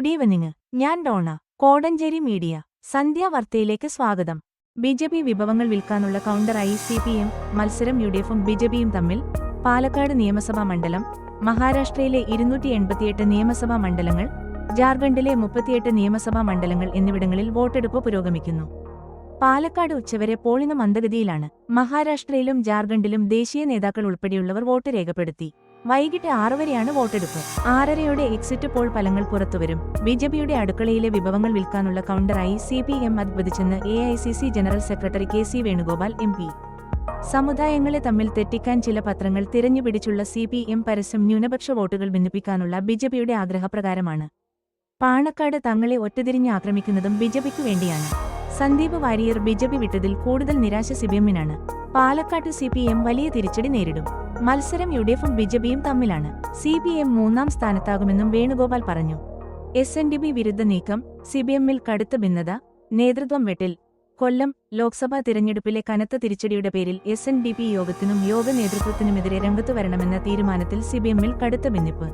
Good evening. ഞാൻ Donna. Kodanchery media. സന്ധ്യാവാർത്തയിലേക്ക് സ്വാഗതം. BJP വിഭവങ്ങൾ വിൽക്കാനുള്ള കൗണ്ടറായി സിപിഎം, മത്സരം യുഡിഎഫും ബിജെപിയും തമ്മിൽ. പാലക്കാട് നിയമസഭാ മണ്ഡലം, മഹാരാഷ്ട്രയിലെ 288 നിയമസഭാ മണ്ഡലങ്ങൾ, ജാർഖണ്ഡിലെ 38 നിയമസഭാ മണ്ഡലങ്ങൾ എന്നിവിടങ്ങളിൽ വോട്ടെടുപ്പ് പുരോഗമിക്കുന്നു. പാലക്കാട് ഉച്ചവരെ പോളിംഗ് മന്ദഗതിയിലാണ്. മഹാരാഷ്ട്രയിലും ജാർഖണ്ഡിലും ദേശീയ നേതാക്കൾ ഉൾപ്പെടെയുള്ളവർ വോട്ട് രേഖപ്പെടുത്തി. വൈകിട്ട് 6 വരെയാണ് വോട്ടെടുപ്പ്. 6:30യോടെ എക്സിറ്റ് പോൾ ഫലങ്ങൾ പുറത്തുവരും. ബിജെപിയുടെ അടുക്കളയിലെ വിഭവങ്ങൾ വിൽക്കാനുള്ള കൗണ്ടറായി സിപിഎം അനുവദിച്ചെന്ന് AICC general secretary KC. Venugopal MP. സമുദായങ്ങളെ തമ്മിൽ തെറ്റിക്കാൻ ചില പത്രങ്ങൾ തിരഞ്ഞുപിടിച്ചുള്ള സിപിഎം പരസ്യം ന്യൂനപക്ഷ വോട്ടുകൾ ഭിന്നിപ്പിക്കാനുള്ള ബിജെപിയുടെ ആഗ്രഹപ്രകാരമാണ്. പാണക്കാട് തങ്ങളെ ഒറ്റതിരിഞ്ഞ് ആക്രമിക്കുന്നതും ബിജെപിക്കു വേണ്ടിയാണ്. സന്ദീപ് വാരിയർ ബിജെപി വിട്ടതിൽ കൂടുതൽ നിരാശ സിപിഎമ്മിനാണ്. പാലക്കാട്ട് സിപിഎം വലിയ തിരിച്ചടി നേരിടും. മത്സരം യുഡിഎഫും ബിജെപിയും തമ്മിലാണ്. സിപിഎം 3ാം സ്ഥാനത്താകുമെന്നും വേണുഗോപാൽ പറഞ്ഞു. എസ്എൻഡിപി വിരുദ്ധ നീക്കം, സിപിഎമ്മിൽ കടുത്ത ഭിന്നത, നേതൃത്വം വെട്ടിൽ. കൊല്ലം ലോക്സഭാ തിരഞ്ഞെടുപ്പിലെ കനത്ത തിരിച്ചടിയുടെ പേരിൽ എസ്എൻഡിപി യോഗത്തിനും യോഗ നേതൃത്വത്തിനുമെതിരെ രംഗത്തു വരണമെന്ന തീരുമാനത്തിൽ സിപിഎമ്മിൽ കടുത്ത ഭിന്നിപ്പ്.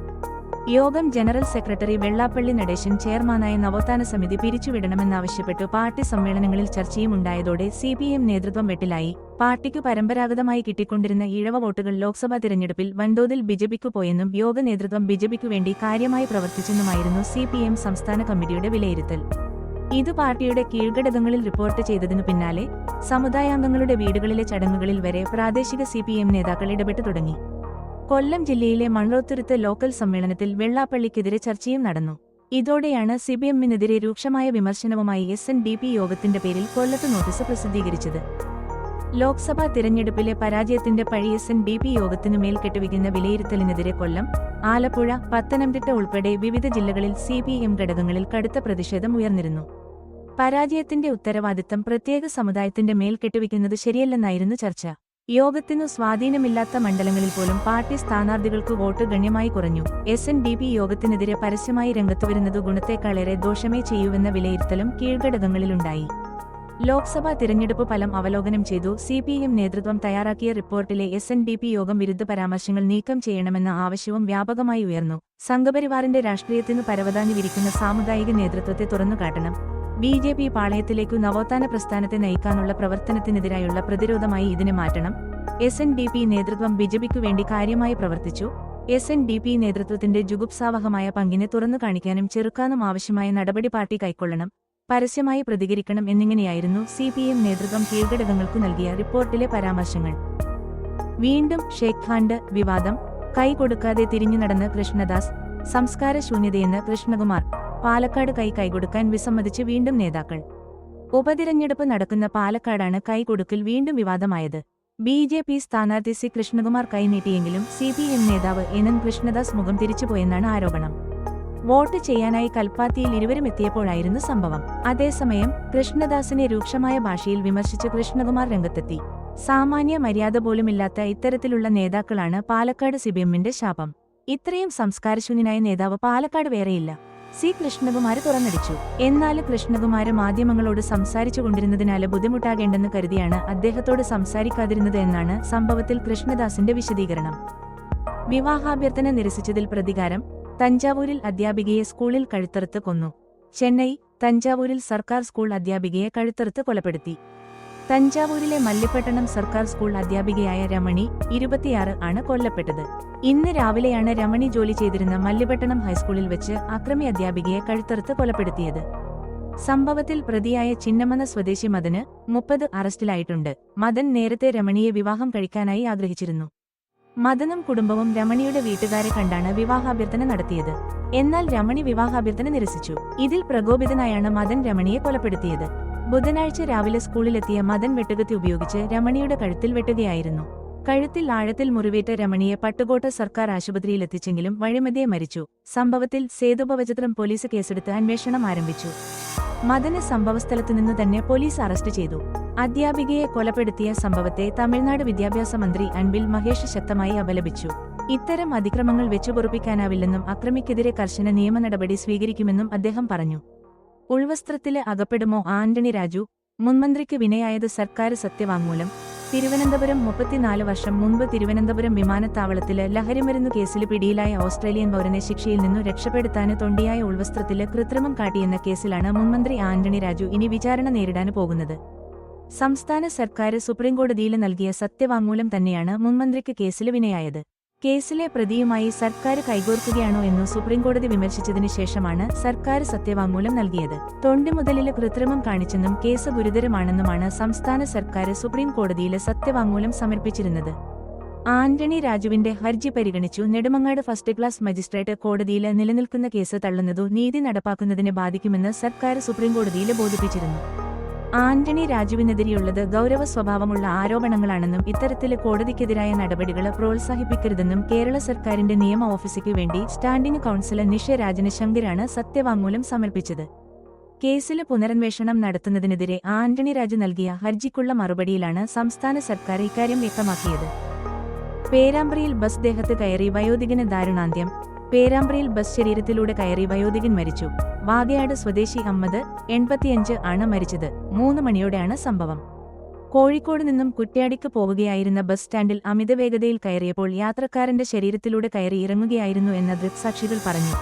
യോഗം ജനറൽ സെക്രട്ടറി വെള്ളാപ്പള്ളി നടേശൻ ചെയർമാനായ നവോത്ഥാന സമിതി പിരിച്ചുവിടണമെന്നാവശ്യപ്പെട്ടു പാർട്ടി സമ്മേളനങ്ങളിൽ ചർച്ചയും ഉണ്ടായതോടെ സിപിഎം നേതൃത്വം വെട്ടിലായി. പാർട്ടിക്കു പരമ്പരാഗതമായി കിട്ടിക്കൊണ്ടിരുന്ന ഈഴവ വോട്ടുകൾ ലോക്സഭാ തിരഞ്ഞെടുപ്പിൽ വൻതോതിൽ ബിജെപിക്കു പോയെന്നും യോഗ നേതൃത്വം ബിജെപിക്കു വേണ്ടി കാര്യമായി പ്രവർത്തിച്ചെന്നുമായിരുന്നു സിപിഎം സംസ്ഥാന കമ്മിറ്റിയുടെ വിലയിരുത്തൽ. ഇത് പാർട്ടിയുടെ കീഴ്ഘടകങ്ങളിൽ റിപ്പോർട്ട് ചെയ്തതിനു പിന്നാലെ സമുദായാംഗങ്ങളുടെ വീടുകളിലെ ചടങ്ങുകളിൽ വരെ പ്രാദേശിക സിപിഎം നേതാക്കൾ ഇടപെട്ടു തുടങ്ങി. കൊല്ലം ജില്ലയിലെ മൺറോത്തുരുത്ത് ലോക്കൽ സമ്മേളനത്തിൽ വെള്ളാപ്പള്ളിക്കെതിരെ ചർച്ചയും നടന്നു. ഇതോടെയാണ് സിപിഎമ്മിനെതിരെ രൂക്ഷമായ വിമർശനവുമായി എസ്എൻഡിപി യോഗത്തിന്റെ പേരിൽ കൊല്ലത്ത് നോട്ടീസ് പ്രസിദ്ധീകരിച്ചത്. ലോക്സഭാ തിരഞ്ഞെടുപ്പിലെ പരാജയത്തിന്റെ പഴി എസ്എൻഡിപി യോഗത്തിനുമേൽ കെട്ടുവയ്ക്കുന്ന വിലയിരുത്തലിനെതിരെ കൊല്ലം, ആലപ്പുഴ, പത്തനംതിട്ട ഉൾപ്പെടെ വിവിധ ജില്ലകളിൽ സിപിഎം ഘടകങ്ങളിൽ കടുത്ത പ്രതിഷേധം ഉയർന്നിരുന്നു. പരാജയത്തിന്റെ ഉത്തരവാദിത്തം പ്രത്യേക സമുദായത്തിന്റെ മേൽ കെട്ടുവയ്ക്കുന്നത് ശരിയല്ലെന്നായിരുന്നു ചർച്ച. യോഗത്തിനു സ്വാധീനമില്ലാത്ത മണ്ഡലങ്ങളിൽ പോലും പാർട്ടി സ്ഥാനാർത്ഥികൾക്ക് വോട്ട് ഗണ്യമായി കുറഞ്ഞു. എസ്എൻഡിപി യോഗത്തിനെതിരെ പരസ്യമായി രംഗത്തുവരുന്നതു ഗുണത്തേക്കാളേറെ ദോഷമേ ചെയ്യൂവെന്ന വിലയിരുത്തലും കീഴ്ഘടകങ്ങളിലുണ്ടായി. ലോക്സഭാ തിരഞ്ഞെടുപ്പ് ഫലം അവലോകനം ചെയ്തു സിപിഎം നേതൃത്വം തയ്യാറാക്കിയ റിപ്പോർട്ടിലെ എസ്എൻഡിപി യോഗം വിരുദ്ധ പരാമർശങ്ങൾ നീക്കം ചെയ്യണമെന്ന ആവശ്യവും വ്യാപകമായി ഉയർന്നു. സംഘപരിവാറിന്റെ രാഷ്ട്രീയത്തിനു പരവതാനി വിരിക്കുന്ന സാമുദായിക നേതൃത്വത്തെ തുറന്നുകാട്ടണം. ബിജെപി പാളയത്തിലേക്കു നവോത്ഥാന പ്രസ്ഥാനത്തെ നയിക്കാനുള്ള പ്രവർത്തനത്തിനെതിരായുള്ള പ്രതിരോധമായി ഇതിനെ മാറ്റണം. എസ്എൻഡിപി നേതൃത്വം ബിജെപിക്കു വേണ്ടി കാര്യമായി പ്രവർത്തിച്ചു. എസ്എൻഡിപി നേതൃത്വത്തിന്റെ ജുഗുപ്സാവഹമായ പങ്കിനെ തുറന്നു കാണിക്കാനും ചെറുക്കാനും ആവശ്യമായ നടപടി പാർട്ടി കൈക്കൊള്ളണം, പരസ്യമായി പ്രതികരിക്കണം എന്നിങ്ങനെയായിരുന്നു സിപിഎം നേതൃത്വം കീഴ്ഘടകങ്ങൾക്കു നൽകിയ റിപ്പോർട്ടിലെ പരാമർശങ്ങൾ. വീണ്ടും ഷേഖ് ഹാൻഡ് വിവാദം. കൈ കൊടുക്കാതെ തിരിഞ്ഞു നടന്ന് കൃഷ്ണദാസ്. സംസ്കാരശൂന്യതയെന്ന് കൃഷ്ണകുമാർ. പാലക്കാട് കൈകൊടുക്കാൻ വിസമ്മതിച്ച് വീണ്ടും നേതാക്കൾ. ഉപതിരഞ്ഞെടുപ്പ് നടക്കുന്ന പാലക്കാടാണ് കൈകൊടുക്കൽ വീണ്ടും വിവാദമായത്. ബിജെപി സ്ഥാനാർത്ഥി സി കൃഷ്ണകുമാർ കൈനീട്ടിയെങ്കിലും സിപിഎം നേതാവ് എൻ കൃഷ്ണദാസ് മുഖം തിരിച്ചുപോയെന്നാണ് ആരോപണം. വോട്ട് ചെയ്യാനായി കൽപ്പാത്തിയിൽ ഇരുവരും എത്തിയപ്പോഴായിരുന്നു സംഭവം. അതേസമയം കൃഷ്ണദാസിനെ രൂക്ഷമായ ഭാഷയിൽ വിമർശിച്ച് കൃഷ്ണകുമാർ രംഗത്തെത്തി. സാമാന്യ മര്യാദ പോലുമില്ലാത്ത ഇത്തരത്തിലുള്ള നേതാക്കളാണ് പാലക്കാട് സിപിഎമ്മിന്റെ ശാപം. ഇത്രയും സംസ്കാരശൂന്യനായ നേതാവ് പാലക്കാട് വേറെയില്ല. സി കൃഷ്ണകുമാര് തുറന്നടിച്ചു. എന്നാൽ കൃഷ്ണകുമാര് മാധ്യമങ്ങളോട് സംസാരിച്ചുകൊണ്ടിരുന്നതിനാല് ബുദ്ധിമുട്ടാകേണ്ടെന്ന് കരുതിയാണ് അദ്ദേഹത്തോട് സംസാരിക്കാതിരുന്നത് എന്നാണ് സംഭവത്തിൽ കൃഷ്ണദാസിന്റെ വിശദീകരണം. വിവാഹാഭ്യർത്ഥന നിരസിച്ചതിൽ പ്രതികാരം. തഞ്ചാവൂരിൽ അധ്യാപികയെ സ്കൂളിൽ കഴുത്തറുത്ത് കൊന്നു. ചെന്നൈ തഞ്ചാവൂരിൽ സർക്കാർ സ്കൂൾ അധ്യാപികയെ കഴുത്തറുത്ത് കൊലപ്പെടുത്തി. തഞ്ചാവൂരിലെ മല്ലിപ്പട്ടണം സർക്കാർ സ്കൂൾ അധ്യാപികയായ രമണി, 26 ആണ് കൊല്ലപ്പെട്ടത്. ഇന്ന് രാവിലെയാണ് രമണി ജോലി ചെയ്തിരുന്ന മല്ലിപ്പട്ടണം ഹൈസ്കൂളിൽ വെച്ച് അക്രമി അധ്യാപികയെ കഴുത്തറുത്ത് കൊലപ്പെടുത്തിയത്. സംഭവത്തിൽ പ്രതിയായ ചിന്നമന സ്വദേശി മദന്, 30 അറസ്റ്റിലായിട്ടുണ്ട്. മദൻ നേരത്തെ രമണിയെ വിവാഹം കഴിക്കാനായി ആഗ്രഹിച്ചിരുന്നു. മദനും കുടുംബവും രമണിയുടെ വീട്ടുകാരെ കണ്ടാണ് വിവാഹാഭ്യർത്ഥന നടത്തിയത്. എന്നാൽ രമണി വിവാഹാഭ്യർത്ഥന നിരസിച്ചു. ഇതിൽ പ്രകോപിതനായാണ് മദൻ രമണിയെ കൊലപ്പെടുത്തിയത്. ബുധനാഴ്ച രാവിലെ സ്കൂളിലെത്തിയ മദൻ വെട്ടുകത്തി ഉപയോഗിച്ച് രമണിയുടെ കഴുത്തിൽ വെട്ടുകയായിരുന്നു. കഴുത്തിൽ ആഴത്തിൽ മുറിവേറ്റ രമണിയെ പട്ടുകോട്ട സർക്കാർ ആശുപത്രിയിലെത്തിച്ചെങ്കിലും വഴിമധ്യേ മരിച്ചു. സംഭവത്തിൽ സേതുപവചത്രം പോലീസ് കേസെടുത്ത് അന്വേഷണം ആരംഭിച്ചു. മദനെ സംഭവസ്ഥലത്തുനിന്നു തന്നെ പോലീസ് അറസ്റ്റ് ചെയ്തു. അധ്യാപികയെ കൊലപ്പെടുത്തിയ സംഭവത്തെ തമിഴ്നാട് വിദ്യാഭ്യാസ മന്ത്രി അൻബിൽ മഹേഷ് ശക്തമായി അപലപിച്ചു. ഇത്തരം അതിക്രമങ്ങൾ വെച്ചുപൊറുപ്പിക്കാനാവില്ലെന്നും അക്രമിക്കെതിരെ കർശന നിയമ നടപടി സ്വീകരിക്കുമെന്നും അദ്ദേഹം പറഞ്ഞു. ഉൾവസ്ത്രത്തില് അകപ്പെടുമോ ആന്റണി രാജു. മുൻമന്ത്രിക്ക് വിനയായത് സർക്കാർ സത്യവാങ്മൂലം. തിരുവനന്തപുരം 34 വർഷം മുൻപ് തിരുവനന്തപുരം വിമാനത്താവളത്തില് ലഹരിമരുന്നു കേസില് പിടിയിലായ ഓസ്ട്രേലിയൻ പൗരനെ ശിക്ഷയിൽ നിന്നു രക്ഷപ്പെടുത്താന് തൊണ്ടിയായ ഉൾവസ്ത്രത്തില് കൃത്രിമം കാട്ടിയെന്ന കേസിലാണ് മുൻമന്ത്രി ആന്റണി രാജു ഇനി വിചാരണ നേരിടാന് പോകുന്നത്. സംസ്ഥാന സർക്കാര് സുപ്രീംകോടതിയില് നൽകിയ സത്യവാങ്മൂലം തന്നെയാണ് മുൻമന്ത്രിക്ക് കേസില് വിനയായത്. കേസിലെ പ്രതിയുമായി സർക്കാര് കൈകോർക്കുകയാണോ എന്നു സുപ്രീംകോടതി വിമർശിച്ചതിനു ശേഷമാണ് സർക്കാര് സത്യവാങ്മൂലം നൽകിയത്. തൊണ്ടിമുതലില് കൃത്രിമം കാണിച്ചെന്നും കേസ് ഗുരുതരമാണെന്നുമാണ് സംസ്ഥാന സർക്കാര് സുപ്രീംകോടതിയില് സത്യവാങ്മൂലം സമർപ്പിച്ചിരുന്നത്. ആന്റണി രാജുവിന്റെ ഹർജി പരിഗണിച്ചു നെടുമങ്ങാട് ഫസ്റ്റ് ക്ലാസ് മജിസ്ട്രേറ്റ് കോടതിയില് നിലനിൽക്കുന്ന കേസ് തള്ളുന്നതു നീതി നടപ്പാക്കുന്നതിനെ ബാധിക്കുമെന്ന് സർക്കാര് സുപ്രീംകോടതിയില് ബോധിപ്പിച്ചിരുന്നു. ആന്റണി രാജുവിനെതിരെയുള്ളത് ഗൗരവ സ്വഭാവമുള്ള ആരോപണങ്ങളാണെന്നും ഇത്തരത്തില് കോടതിക്കെതിരായ നടപടികള് പ്രോത്സാഹിപ്പിക്കരുതെന്നും കേരള സർക്കാരിന്റെ നിയമ ഓഫീസിക്കു വേണ്ടി സ്റ്റാൻഡിംഗ് കൗൺസിലർ നിഷ രാജനശങ്കരാണ് സത്യവാങ്മൂലം സമർപ്പിച്ചത്. കേസില് പുനരന്വേഷണം നടത്തുന്നതിനെതിരെ ആന്റണി രാജു നൽകിയ ഹർജിക്കുള്ള മറുപടിയിലാണ് സംസ്ഥാന സർക്കാർ ഇക്കാര്യം വ്യക്തമാക്കിയത്. പേരാമ്പ്രയിൽ ബസ് ദേഹത്ത് കയറി വയോധികന് ദാരുണാന്ത്യം. പേരാമ്പ്രയിൽ ബസ് ശരീരത്തിലൂടെ കയറി വയോധികൻ മരിച്ചു. വാകയാട് സ്വദേശി അഹമ്മദ് 85 ആണ് മരിച്ചത്. 3 മണിയോടെയാണ് സംഭവം. കോഴിക്കോട് നിന്നും കുറ്റ്യാടിക്ക് പോവുകയായിരുന്ന ബസ് സ്റ്റാൻഡിൽ അമിതവേഗതയിൽ കയറിയപ്പോൾ യാത്രക്കാരന്റെ ശരീരത്തിലൂടെ കയറി ഇറങ്ങുകയായിരുന്നു എന്ന് ദൃക്സാക്ഷികൾ പറഞ്ഞു.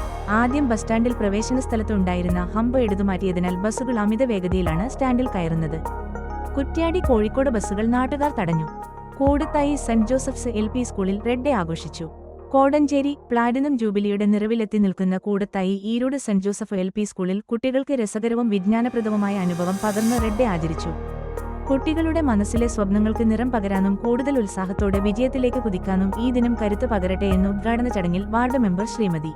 ആദ്യം ബസ് സ്റ്റാൻഡിൽ പ്രവേശന സ്ഥലത്ത് ഉണ്ടായിരുന്ന ഹമ്പ് എടുത്തുമാറ്റിയതിനാൽ ബസ്സുകൾ അമിതവേഗതയിലാണ് സ്റ്റാൻഡിൽ കയറുന്നത്. കുറ്റ്യാടി കോഴിക്കോട് ബസ്സുകൾ നാട്ടുകാർ തടഞ്ഞു. കൂടത്തായി സെന്റ് ജോസഫ്സ് LP സ്കൂളിൽ റെഡ് ഡേ ആഘോഷിച്ചു. കോടഞ്ചേരി പ്ലാറ്റിനം ജൂബിലിയുടെ നിറവിലെത്തി നിൽക്കുന്ന കൂടത്തായി ഈരോട് സെന്റ് ജോസഫ് LP സ്കൂളിൽ കുട്ടികൾക്ക് രസകരവും വിജ്ഞാനപ്രദവുമായ അനുഭവം പകർന്ന് റെഡ് ഡേ ആചരിച്ചു. കുട്ടികളുടെ മനസ്സിലെ സ്വപ്നങ്ങൾക്ക് നിറം പകരാനും കൂടുതൽ ഉത്സാഹത്തോടെ വിജയത്തിലേക്ക് കുതിക്കാനും ഈ ദിനം കരുത്ത് പകരട്ടെ എന്ന് ഉദ്ഘാടന ചടങ്ങിൽ വാർഡ് മെമ്പർ ശ്രീമതി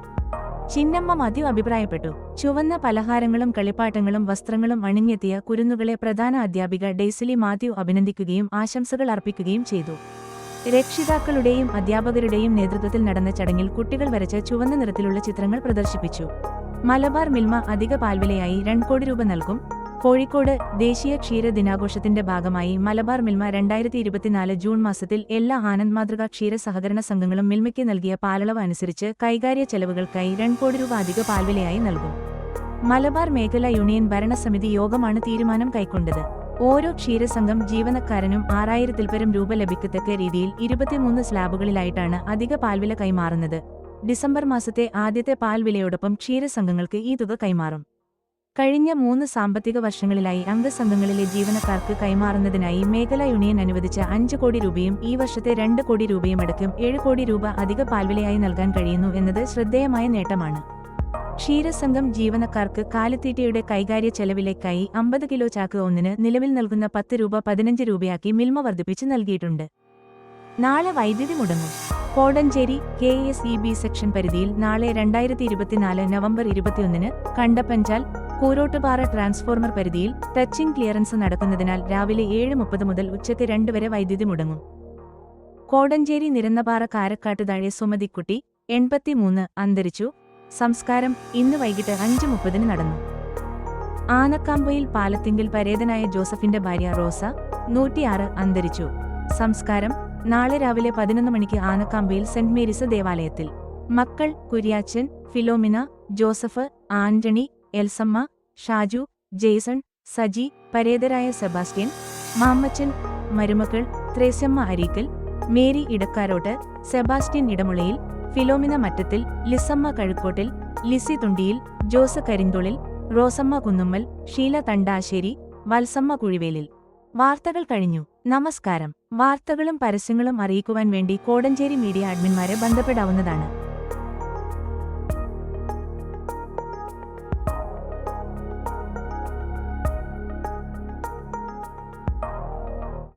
ചിന്നമ്മ മാത്യു അഭിപ്രായപ്പെട്ടു. ചുവന്ന പലഹാരങ്ങളും കളിപ്പാട്ടങ്ങളും വസ്ത്രങ്ങളും അണിഞ്ഞെത്തിയ കുരുന്നുകളെ പ്രധാന അധ്യാപിക ഡെയ്സിലി മാത്യു അഭിനന്ദിക്കുകയും ആശംസകൾ അർപ്പിക്കുകയും ചെയ്തു. രക്ഷിതാക്കളുടെയും അധ്യാപകരുടെയും നേതൃത്വത്തിൽ നടന്ന ചടങ്ങിൽ കുട്ടികൾ വരച്ച ചുവന്ന നിറത്തിലുള്ള ചിത്രങ്ങൾ പ്രദർശിപ്പിച്ചു. മലബാർ മിൽമ അധിക പാൽവിലയായി 2 കോടി രൂപ നൽകും. കോഴിക്കോട് ദേശീയ ക്ഷീര ദിനാഘോഷത്തിന്റെ ഭാഗമായി മലബാർ മിൽമ 2024 ജൂൺ മാസത്തിൽ എല്ലാ ആനന്ദ് മാതൃകാ ക്ഷീര സഹകരണ സംഘങ്ങളും മിൽമയ്ക്ക് നൽകിയ പാലളവ് അനുസരിച്ച് കൈകാര്യ ചെലവുകൾക്കായി 2 കോടി രൂപ അധിക പാൽവിലയായി നൽകും. മലബാർ മേഖലാ യൂണിയൻ ഭരണസമിതി യോഗമാണ് തീരുമാനം കൈക്കൊണ്ടത്. ഓരോ ക്ഷീരസംഘം ജീവനക്കാരനും 6000-ൽ പരം രൂപ ലഭിക്കത്തക്ക രീതിയിൽ 23 സ്ലാബുകളിലായിട്ടാണ് അധിക പാൽവില കൈമാറുന്നത്. ഡിസംബർ മാസത്തെ ആദ്യത്തെ പാൽവിലയോടൊപ്പം ക്ഷീരസംഘങ്ങൾക്ക് ഈ തുക കൈമാറും. കഴിഞ്ഞ 3 സാമ്പത്തിക വർഷങ്ങളിലായി അംഗസംഘങ്ങളിലെ ജീവനക്കാർക്ക് കൈമാറുന്നതിനായി മേഖലാ യൂണിയൻ അനുവദിച്ച 5 കോടി രൂപയും ഈ വർഷത്തെ 2 കോടി രൂപയുമടക്കം 7 കോടി രൂപ അധിക പാൽവിലയായി നൽകാൻ കഴിയുന്നു എന്നത് ശ്രദ്ധേയമായ നേട്ടമാണ്. ക്ഷീരസംഘം ജീവനക്കാർക്ക് കാലിത്തീറ്റയുടെ കൈകാര്യ ചെലവിലേക്കായി 50 കിലോ ചാക്ക് ഒന്നിന് നിലവിൽ നൽകുന്ന 10 രൂപ 15 രൂപയാക്കി മിൽമ വർദ്ധിപ്പിച്ച് നൽകിയിട്ടുണ്ട്. നാളെ വൈദ്യുതി മുടങ്ങും. കോടഞ്ചേരി KSEB സെക്ഷൻ പരിധിയിൽ നാളെ 2024 നവംബർ 21-ന് കണ്ടപ്പഞ്ചാൽ കൂരോട്ടുപാറ ട്രാൻസ്ഫോർമർ പരിധിയിൽ ടച്ചിംഗ് ക്ലിയറൻസ് നടക്കുന്നതിനാൽ രാവിലെ 7:30 മുതൽ ഉച്ചയ്ക്ക് 2 വരെ വൈദ്യുതി മുടങ്ങും. കോടഞ്ചേരി നിരന്നപാറ കാരക്കാട്ടുതാഴെ സുമതിക്കുട്ടി 83 അന്തരിച്ചു. സംസ്കാരം ഇന്ന് വൈകിട്ട് 5:30-ന് നടന്നു. ആനക്കാമ്പയിൽ പാലത്തിങ്കിൽ പരേതനായ ജോസഫിന്റെ ഭാര്യ റോസ 106 അന്തരിച്ചു. സംസ്കാരം നാളെ രാവിലെ 11 മണിക്ക് ആനക്കാമ്പയിൽ സെന്റ് മേരീസ് ദേവാലയത്തിൽ. മക്കൾ കുര്യാച്ചൻ, ഫിലോമിന, ജോസഫ്, ആന്റണി, എൽസമ്മ, ഷാജു, ജെയ്സൺ, സജി, പരേതരായ സെബാസ്റ്റ്യൻ, മാമ്മച്ചൻ, മരുമക്കൾ ത്രേസ്യമ്മ അരീക്കൽ, മേരി ഇടക്കാരോട്ട്, സെബാസ്റ്റ്യൻ ഇടമുളയിൽ, ഫിലോമിന മറ്റത്തിൽ, ലിസമ്മ കഴുക്കോട്ടിൽ, ലിസി തുണ്ടിയിൽ, ജോസ് കരിന്തൊളിൽ, റോസമ്മ കുന്നുമ്മൽ, ഷീല തണ്ടാശ്ശേരി, വത്സമ്മ കുഴിവേലിൽ. വാർത്തകൾ കഴിഞ്ഞു. നമസ്കാരം. വാർത്തകളും പരസ്യങ്ങളും അറിയിക്കുവാൻ വേണ്ടി കോടഞ്ചേരി മീഡിയ അഡ്മിന്മാരെ ബന്ധപ്പെടാവുന്നതാണ്.